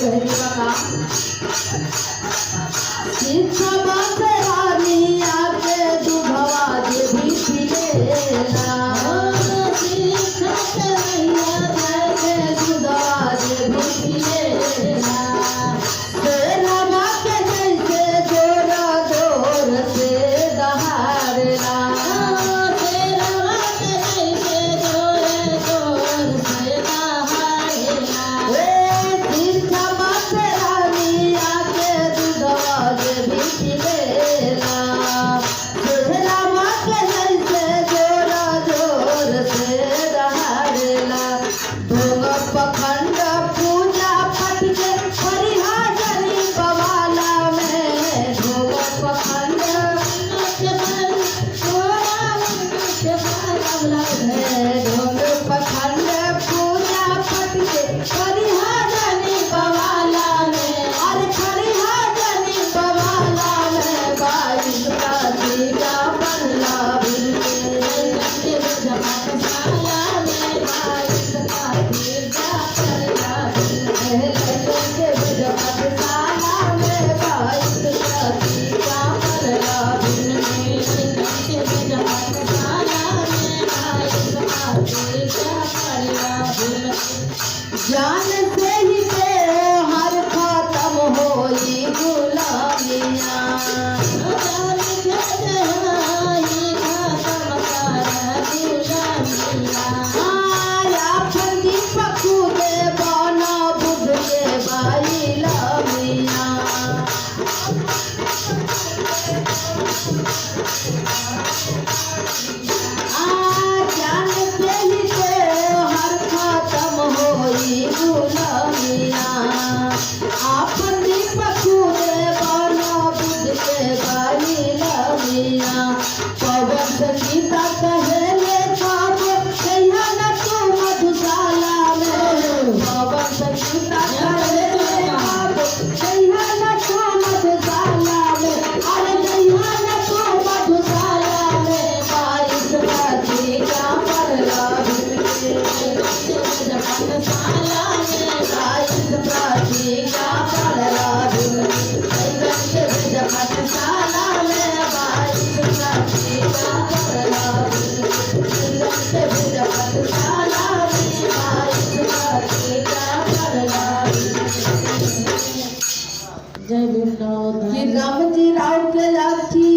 गहरी बका शिक्षा बासे रानी आके दुधवा जे भी पिलेला शिक्षा रैया के दुधवा जे भी पिलेला तेरा बाके जैसे जोरा जोर से दहाड़ला तेरा बाके जैसे जोर जोर से दहाड़ला शिक्षा बासे रानी आके दुधवा जे भी पिलेला तेरा बाके जैसे जोरा जोर से दहाड़ला ढोंग पखंड पूजा पट के फरिहा जनी बवाला में ढोंग पखंड ढोंग पखंड पूजा पट के फरिहा जनी बवाला में अरे फरिहा जनी बवाला में बाईस का जीगा बनला बिलके जमात साला में बाईस का जीगा बनला बिलके जमात साला में बाईस का जीगा बनला बिलके जमात साला में बाईस का जीगा बनला जान से ही हर खत्म होई गुलामियाँ जान से ही खत्म कर गुलामियाँ अपन दीपक खुदे बना बुध के बाई लमियाँ जान से ही हर खत्म होई गुलामियाँ अपन दीपक खुदे बना बुध के बाई लमियाँ पवन संगीता कहेले काबो कहिया न तू मधुशाला में पवन संगीता कहेले काबो कहिया न तू मधुशाला में अरे कहिया न तू मधुशाला में बाईस का जीगा बनला बिलके जमात साला में बाईस का जीगा बनला बिलके जमात साला में बाईस का जीगा बनला बिलके जमात साला में बाईस का जीगा बनला जय भीम। राम जी राव के लाठी